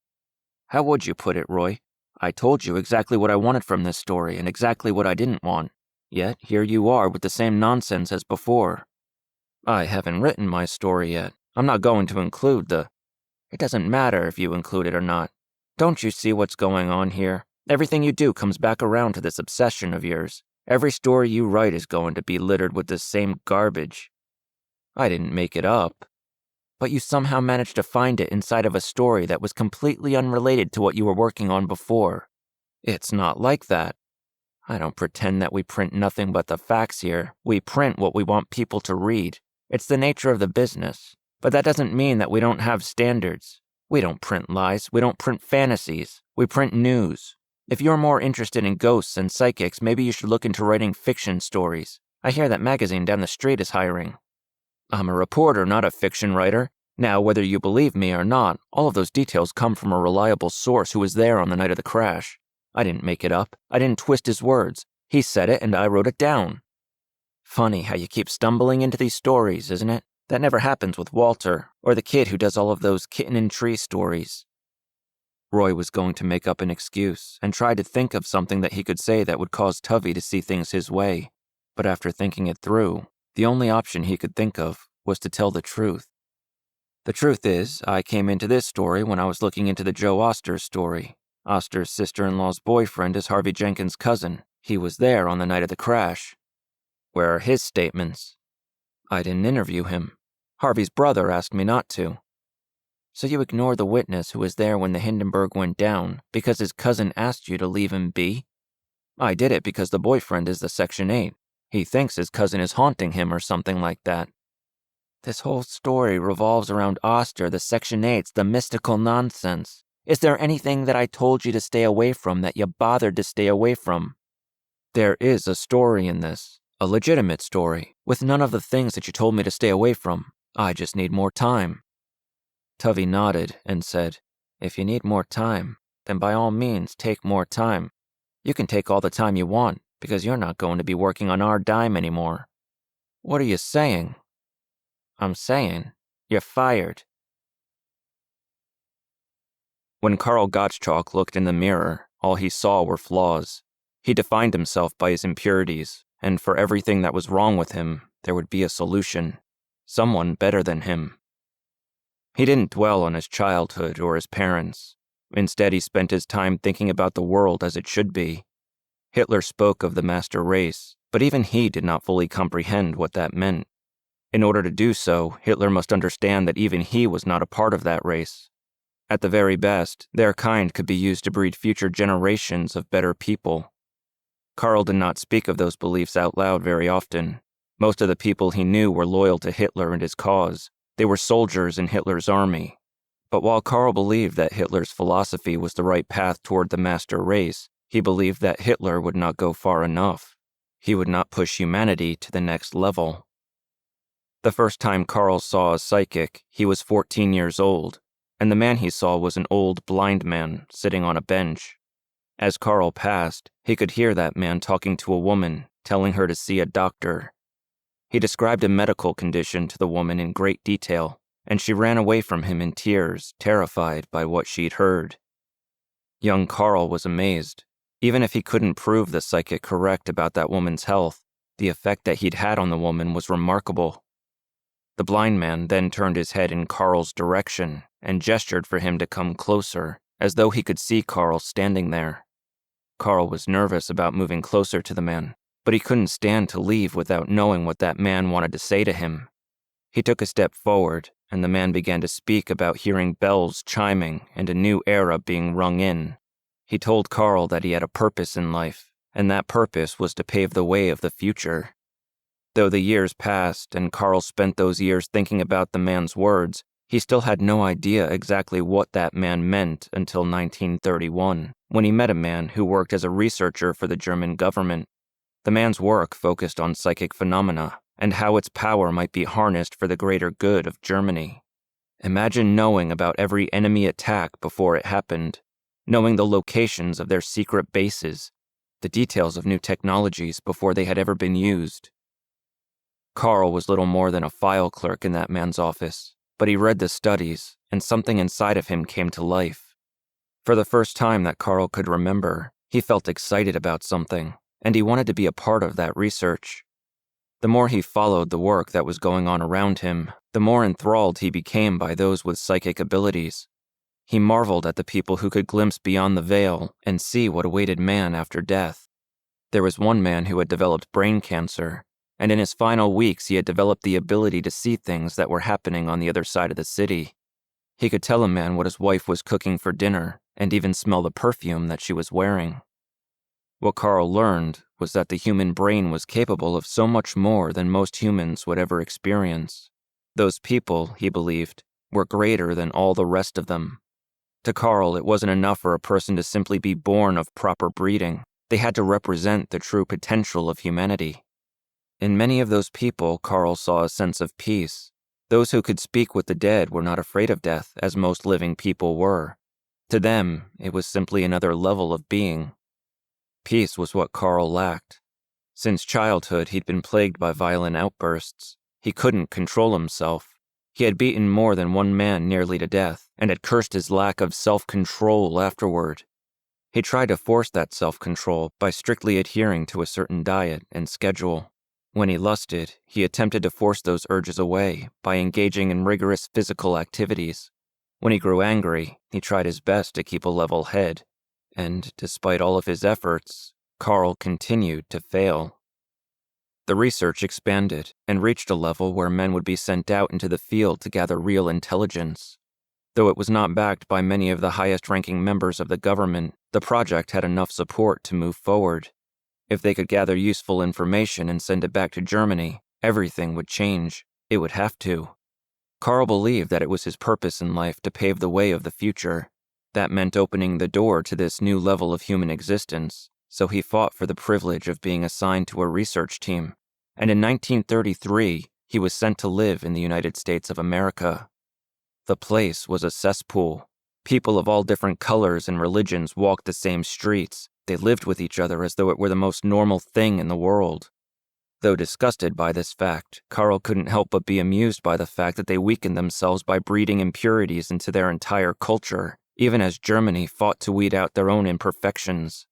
"How would you put it, Roy? I told you exactly what I wanted from this story and exactly what I didn't want. Yet, here you are with the same nonsense as before." "I haven't written my story yet. I'm not going to include the—" "It doesn't matter if you include it or not. Don't you see what's going on here? Everything you do comes back around to this obsession of yours. Every story you write is going to be littered with this same garbage." "I didn't make it up." "But you somehow managed to find it inside of a story that was completely unrelated to what you were working on before." "It's not like that. I don't pretend that we print nothing but the facts here. We print what we want people to read. It's the nature of the business. But that doesn't mean that we don't have standards. We don't print lies. We don't print fantasies. We print news. If you're more interested in ghosts and psychics, maybe you should look into writing fiction stories. I hear that magazine down the street is hiring." "I'm a reporter, not a fiction writer. Now, whether you believe me or not, all of those details come from a reliable source who was there on the night of the crash. I didn't make it up. I didn't twist his words. He said it and I wrote it down." "Funny how you keep stumbling into these stories, isn't it? That never happens with Walter, or the kid who does all of those kitten and tree stories." Roy was going to make up an excuse and try to think of something that he could say that would cause Tuvey to see things his way. But after thinking it through, the only option he could think of was to tell the truth. "The truth is, I came into this story when I was looking into the Joe Oster story. Oster's sister-in-law's boyfriend is Harvey Jenkins' cousin. He was there on the night of the crash." "Where are his statements?" "I didn't interview him. Harvey's brother asked me not to." "So you ignore the witness who was there when the Hindenburg went down because his cousin asked you to leave him be?" "I did it because the boyfriend is the Section 8. He thinks his cousin is haunting him or something like that." "This whole story revolves around Oster, the Section 8s, the mystical nonsense. Is there anything that I told you to stay away from that you bothered to stay away from?" "There is a story in this, a legitimate story, with none of the things that you told me to stay away from. I just need more time." Tuvey nodded and said, "If you need more time, then by all means take more time. You can take all the time you want, because you're not going to be working on our dime anymore." "What are you saying?" "I'm saying, you're fired." When Carl Gottschalk looked in the mirror, all he saw were flaws. He defined himself by his impurities, and for everything that was wrong with him, there would be a solution. Someone better than him. He didn't dwell on his childhood or his parents. Instead, he spent his time thinking about the world as it should be. Hitler spoke of the master race, but even he did not fully comprehend what that meant. In order to do so, Hitler must understand that even he was not a part of that race. At the very best, their kind could be used to breed future generations of better people. Carl did not speak of those beliefs out loud very often. Most of the people he knew were loyal to Hitler and his cause. They were soldiers in Hitler's army. But while Carl believed that Hitler's philosophy was the right path toward the master race, he believed that Hitler would not go far enough. He would not push humanity to the next level. The first time Carl saw a psychic, he was 14 years old, and the man he saw was an old blind man sitting on a bench. As Carl passed, he could hear that man talking to a woman, telling her to see a doctor. He described a medical condition to the woman in great detail, and she ran away from him in tears, terrified by what she'd heard. Young Carl was amazed. Even if he couldn't prove the psychic correct about that woman's health, the effect that he'd had on the woman was remarkable. The blind man then turned his head in Carl's direction and gestured for him to come closer, as though he could see Carl standing there. Carl was nervous about moving closer to the man, but he couldn't stand to leave without knowing what that man wanted to say to him. He took a step forward, and the man began to speak about hearing bells chiming and a new era being rung in. He told Carl that he had a purpose in life, and that purpose was to pave the way of the future. Though the years passed and Carl spent those years thinking about the man's words, he still had no idea exactly what that man meant until 1931, when he met a man who worked as a researcher for the German government. The man's work focused on psychic phenomena and how its power might be harnessed for the greater good of Germany. Imagine knowing about every enemy attack before it happened, knowing the locations of their secret bases, the details of new technologies before they had ever been used. Carl was little more than a file clerk in that man's office, but he read the studies, and something inside of him came to life. For the first time that Carl could remember, he felt excited about something, and he wanted to be a part of that research. The more he followed the work that was going on around him, the more enthralled he became by those with psychic abilities. He marveled at the people who could glimpse beyond the veil and see what awaited man after death. There was one man who had developed brain cancer, and in his final weeks he had developed the ability to see things that were happening on the other side of the city. He could tell a man what his wife was cooking for dinner, and even smell the perfume that she was wearing. What Carl learned was that the human brain was capable of so much more than most humans would ever experience. Those people, he believed, were greater than all the rest of them. To Carl, it wasn't enough for a person to simply be born of proper breeding. They had to represent the true potential of humanity. In many of those people, Carl saw a sense of peace. Those who could speak with the dead were not afraid of death, as most living people were. To them, it was simply another level of being. Peace was what Carl lacked. Since childhood, he'd been plagued by violent outbursts. He couldn't control himself. He had beaten more than one man nearly to death, and had cursed his lack of self-control afterward. He tried to force that self-control by strictly adhering to a certain diet and schedule. When he lusted, he attempted to force those urges away by engaging in rigorous physical activities. When he grew angry, he tried his best to keep a level head, and despite all of his efforts, Carl continued to fail. The research expanded and reached a level where men would be sent out into the field to gather real intelligence. Though it was not backed by many of the highest-ranking members of the government, the project had enough support to move forward. If they could gather useful information and send it back to Germany, everything would change. It would have to. Carl believed that it was his purpose in life to pave the way of the future. That meant opening the door to this new level of human existence, so he fought for the privilege of being assigned to a research team, and in 1933, he was sent to live in the United States of America. The place was a cesspool. People of all different colors and religions walked the same streets. They lived with each other as though it were the most normal thing in the world. Though disgusted by this fact, Carl couldn't help but be amused by the fact that they weakened themselves by breeding impurities into their entire culture, even as Germany fought to weed out their own imperfections.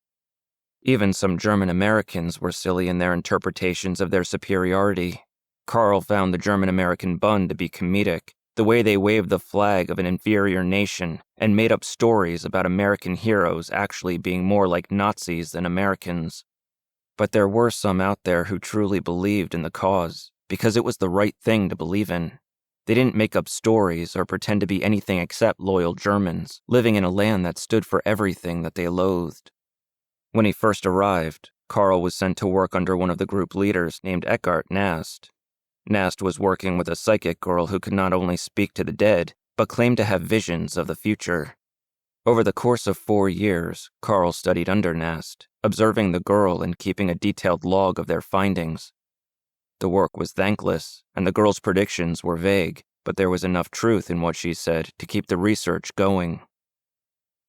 Even some German Americans were silly in their interpretations of their superiority. Carl found the German-American Bund to be comedic, the way they waved the flag of an inferior nation and made up stories about American heroes actually being more like Nazis than Americans. But there were some out there who truly believed in the cause, because it was the right thing to believe in. They didn't make up stories or pretend to be anything except loyal Germans, living in a land that stood for everything that they loathed. When he first arrived, Carl was sent to work under one of the group leaders named Eckhart Nast. Nast was working with a psychic girl who could not only speak to the dead, but claimed to have visions of the future. Over the course of 4 years, Carl studied under Nast, observing the girl and keeping a detailed log of their findings. The work was thankless, and the girl's predictions were vague, but there was enough truth in what she said to keep the research going.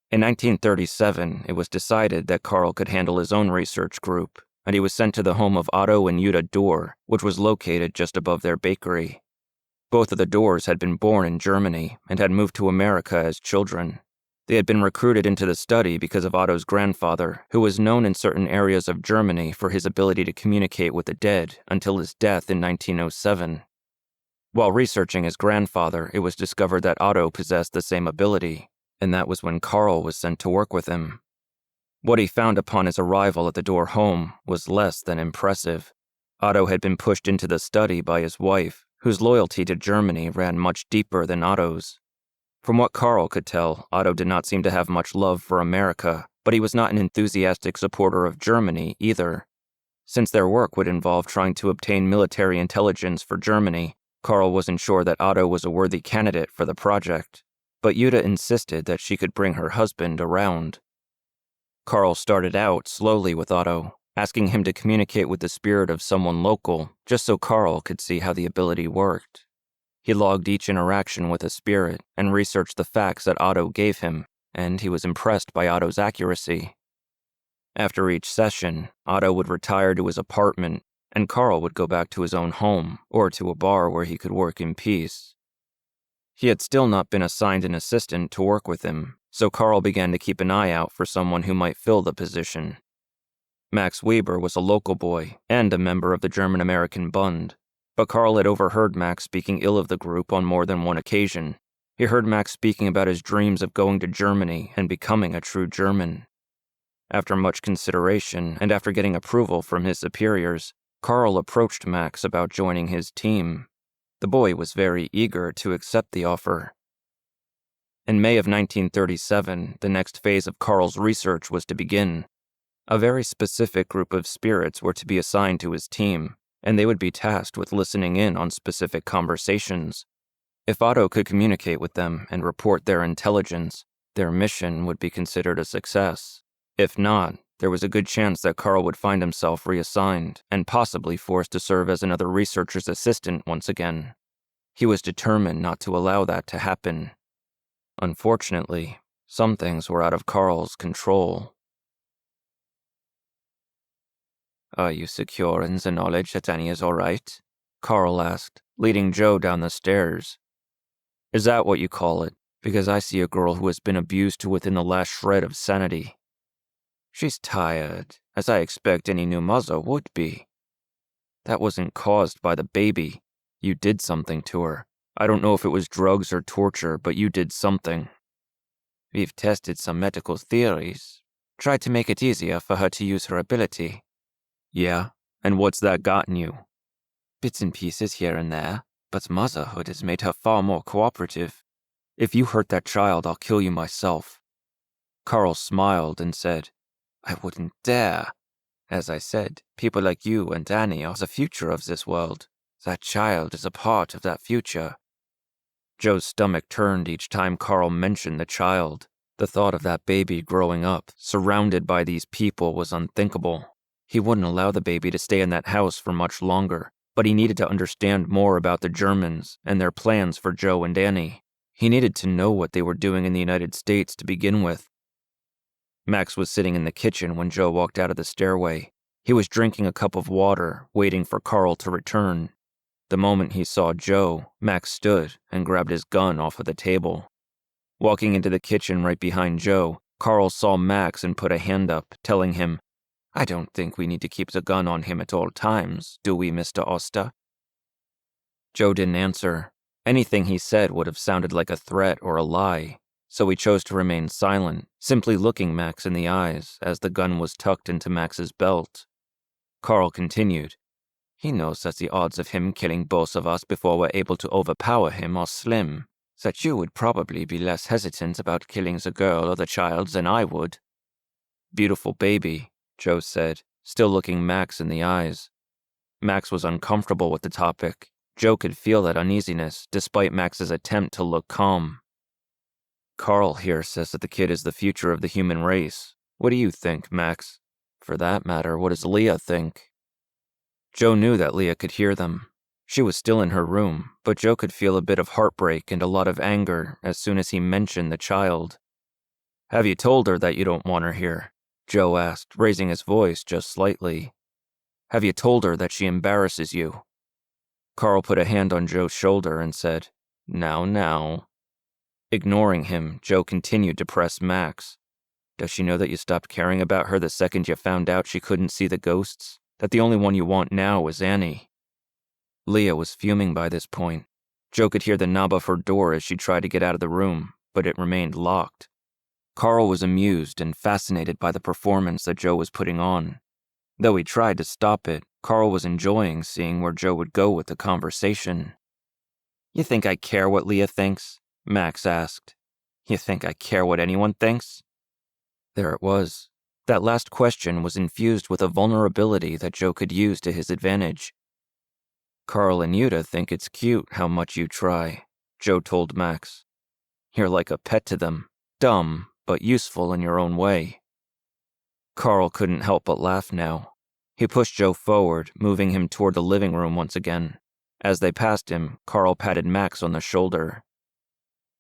In 1937, it was decided that Carl could handle his own research group, and he was sent to the home of Otto and Jutta Dürr, which was located just above their bakery. Both of the Dürrs had been born in Germany and had moved to America as children. They had been recruited into the study because of Otto's grandfather, who was known in certain areas of Germany for his ability to communicate with the dead until his death in 1907. While researching his grandfather, it was discovered that Otto possessed the same ability, and that was when Carl was sent to work with him. What he found upon his arrival at the Dürr home was less than impressive. Otto had been pushed into the study by his wife, whose loyalty to Germany ran much deeper than Otto's. From what Carl could tell, Otto did not seem to have much love for America, but he was not an enthusiastic supporter of Germany either. Since their work would involve trying to obtain military intelligence for Germany, Carl wasn't sure that Otto was a worthy candidate for the project, but Jutta insisted that she could bring her husband around. Carl started out slowly with Otto, asking him to communicate with the spirit of someone local, just so Carl could see how the ability worked. He logged each interaction with a spirit and researched the facts that Otto gave him, and he was impressed by Otto's accuracy. After each session, Otto would retire to his apartment, and Carl would go back to his own home or to a bar where he could work in peace. He had still not been assigned an assistant to work with him, so Carl began to keep an eye out for someone who might fill the position. Max Weber was a local boy and a member of the German-American Bund, but Carl had overheard Max speaking ill of the group on more than one occasion. He heard Max speaking about his dreams of going to Germany and becoming a true German. After much consideration and after getting approval from his superiors, Carl approached Max about joining his team. The boy was very eager to accept the offer. In May of 1937, the next phase of Carl's research was to begin. A very specific group of spirits were to be assigned to his team, and they would be tasked with listening in on specific conversations. If Otto could communicate with them and report their intelligence, their mission would be considered a success. If not, there was a good chance that Carl would find himself reassigned and possibly forced to serve as another researcher's assistant once again. He was determined not to allow that to happen. Unfortunately, some things were out of Carl's control. "Are you secure in the knowledge that Annie is all right?" Carl asked, leading Joe down the stairs. "Is that what you call it? Because I see a girl who has been abused to within the last shred of sanity. She's tired, as I expect any new mother would be. That wasn't caused by the baby. You did something to her. I don't know if it was drugs or torture, but you did something. We've tested some medical theories, tried to make it easier for her to use her ability." "Yeah? And what's that gotten you?" "Bits and pieces here and there, but motherhood has made her far more cooperative. If you hurt that child, I'll kill you myself." Carl smiled and said, "I wouldn't dare. As I said, people like you and Annie are the future of this world. That child is a part of that future." Joe's stomach turned each time Carl mentioned the child. The thought of that baby growing up, surrounded by these people, was unthinkable. He wouldn't allow the baby to stay in that house for much longer, but he needed to understand more about the Germans and their plans for Joe and Annie. He needed to know what they were doing in the United States to begin with. Max was sitting in the kitchen when Joe walked out of the stairway. He was drinking a cup of water, waiting for Carl to return. The moment he saw Joe, Max stood and grabbed his gun off of the table. Walking into the kitchen right behind Joe, Carl saw Max and put a hand up, telling him, "I don't think we need to keep the gun on him at all times, do we, Mr. Oster?" Joe didn't answer. Anything he said would have sounded like a threat or a lie, so he chose to remain silent, simply looking Max in the eyes as the gun was tucked into Max's belt. Carl continued, "He knows that the odds of him killing both of us before we're able to overpower him are slim, that you would probably be less hesitant about killing the girl or the child than I would." "Beautiful baby," Joe said, still looking Max in the eyes. Max was uncomfortable with the topic. Joe could feel that uneasiness, despite Max's attempt to look calm. "Carl here says that the kid is the future of the human race. What do you think, Max? For that matter, what does Leah think?" Joe knew that Leah could hear them. She was still in her room, but Joe could feel a bit of heartbreak and a lot of anger as soon as he mentioned the child. "Have you told her that you don't want her here?" Joe asked, raising his voice just slightly. "Have you told her that she embarrasses you?" Carl put a hand on Joe's shoulder and said, Now. Ignoring him, Joe continued to press Max. "Does she know that you stopped caring about her the second you found out she couldn't see the ghosts? That the only one you want now is Annie?" Leah was fuming by this point. Joe could hear the knob of her door as she tried to get out of the room, but it remained locked. Carl was amused and fascinated by the performance that Joe was putting on. Though he tried to stop it, Carl was enjoying seeing where Joe would go with the conversation. "You think I care what Leah thinks?" Max asked. "You think I care what anyone thinks?" There it was. That last question was infused with a vulnerability that Joe could use to his advantage. "Carl and Yuta think it's cute how much you try," Joe told Max. "You're like a pet to them, dumb, but useful in your own way." Carl couldn't help but laugh now. He pushed Joe forward, moving him toward the living room once again. As they passed him, Carl patted Max on the shoulder.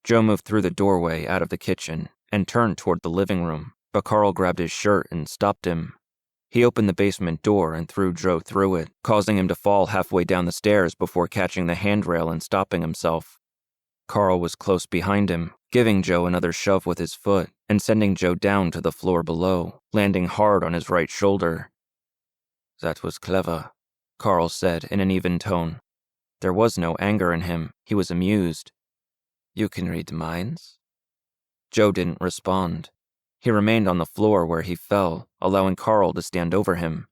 Joe moved through the doorway out of the kitchen and turned toward the living room, but Carl grabbed his shirt and stopped him. He opened the basement door and threw Joe through it, causing him to fall halfway down the stairs before catching the handrail and stopping himself. Carl was close behind him, giving Joe another shove with his foot and sending Joe down to the floor below, landing hard on his right shoulder. "That was clever," Carl said in an even tone. There was no anger in him. He was amused. "You can read minds?" Joe didn't respond. He remained on the floor where he fell, allowing Carl to stand over him.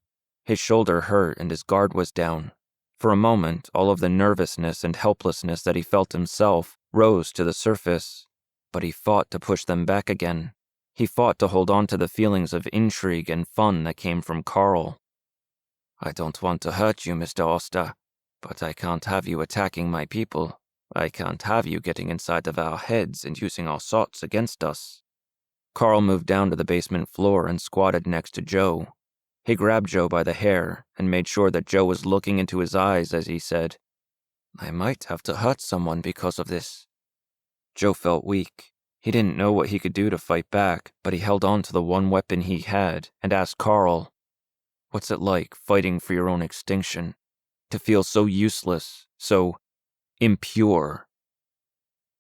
His shoulder hurt and his guard was down. For a moment, all of the nervousness and helplessness that he felt himself rose to the surface, but he fought to push them back again. He fought to hold on to the feelings of intrigue and fun that came from Carl. "I don't want to hurt you, Mr. Oster, but I can't have you attacking my people. I can't have you getting inside of our heads and using our thoughts against us." Carl moved down to the basement floor and squatted next to Joe. He grabbed Joe by the hair and made sure that Joe was looking into his eyes as he said, "I might have to hurt someone because of this." Joe felt weak. He didn't know what he could do to fight back, but he held on to the one weapon he had and asked Carl, "What's it like fighting for your own extinction? To feel so useless, so impure?"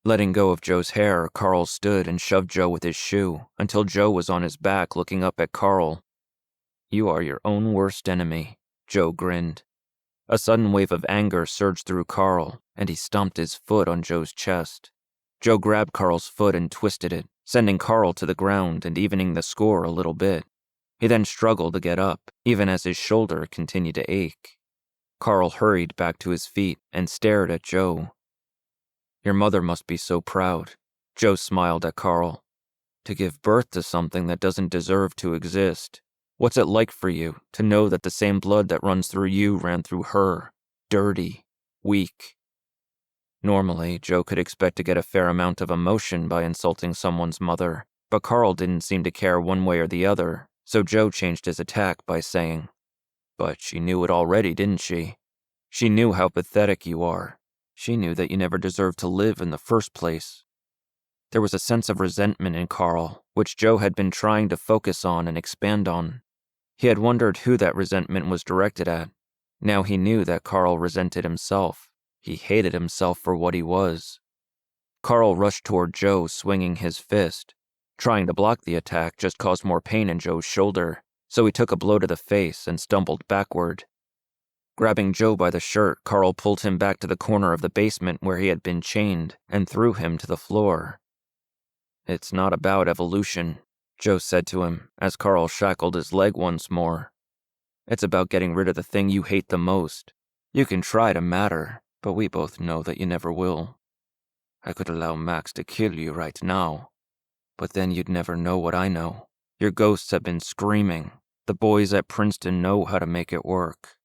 Letting go of Joe's hair, Carl stood and shoved Joe with his shoe until Joe was on his back looking up at Carl. "You are your own worst enemy," Joe grinned. A sudden wave of anger surged through Carl, and he stomped his foot on Joe's chest. Joe grabbed Carl's foot and twisted it, sending Carl to the ground and evening the score a little bit. He then struggled to get up, even as his shoulder continued to ache. Carl hurried back to his feet and stared at Joe. "Your mother must be so proud," Joe smiled at Carl. "To give birth to something that doesn't deserve to exist. What's it like for you to know that the same blood that runs through you ran through her? Dirty, weak." Normally, Joe could expect to get a fair amount of emotion by insulting someone's mother, but Carl didn't seem to care one way or the other, so Joe changed his attack by saying, "But she knew it already, didn't she? She knew how pathetic you are. She knew that you never deserved to live in the first place." There was a sense of resentment in Carl, which Joe had been trying to focus on and expand on. He had wondered who that resentment was directed at. Now he knew that Carl resented himself. He hated himself for what he was. Carl rushed toward Joe, swinging his fist. Trying to block the attack just caused more pain in Joe's shoulder, so he took a blow to the face and stumbled backward. Grabbing Joe by the shirt, Carl pulled him back to the corner of the basement where he had been chained and threw him to the floor. "It's not about evolution," Joe said to him as Carl shackled his leg once more. "It's about getting rid of the thing you hate the most. You can try to matter, but we both know that you never will. I could allow Max to kill you right now, but then you'd never know what I know. Your ghosts have been screaming. The boys at Princeton know how to make it work."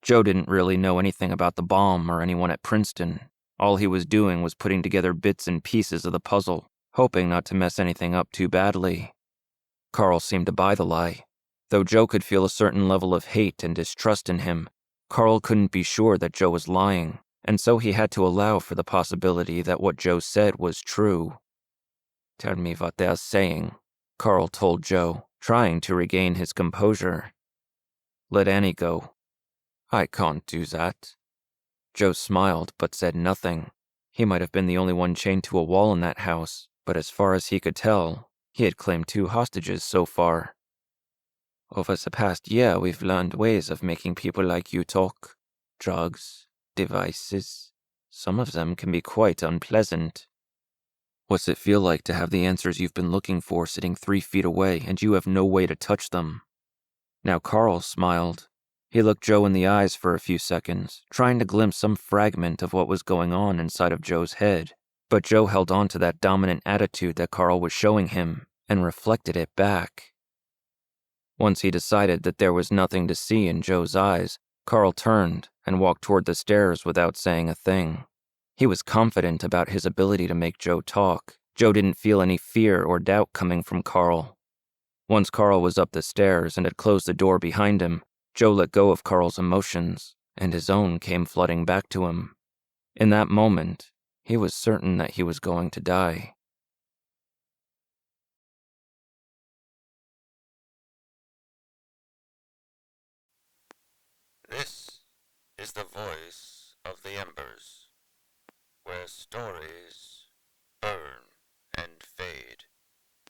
Joe didn't really know anything about the bomb or anyone at Princeton. All he was doing was putting together bits and pieces of the puzzle, hoping not to mess anything up too badly. Carl seemed to buy the lie. Though Joe could feel a certain level of hate and distrust in him, Carl couldn't be sure that Joe was lying, and so he had to allow for the possibility that what Joe said was true. "Tell me what they're saying," Carl told Joe, trying to regain his composure. "Let Annie go." "I can't do that." Joe smiled but said nothing. He might have been the only one chained to a wall in that house, but as far as he could tell, he had claimed 2 hostages so far. "Over the past year, we've learned ways of making people like you talk. Drugs, devices. Some of them can be quite unpleasant." "What's it feel like to have the answers you've been looking for sitting 3 feet away and you have no way to touch them?" Now Carl smiled. He looked Joe in the eyes for a few seconds, trying to glimpse some fragment of what was going on inside of Joe's head, but Joe held on to that dominant attitude that Carl was showing him and reflected it back. Once he decided that there was nothing to see in Joe's eyes, Carl turned and walked toward the stairs without saying a thing. He was confident about his ability to make Joe talk. Joe didn't feel any fear or doubt coming from Carl. Once Carl was up the stairs and had closed the door behind him, Joe let go of Carl's emotions, and his own came flooding back to him. In that moment, he was certain that he was going to die. This is the voice of the Embers, where stories burn.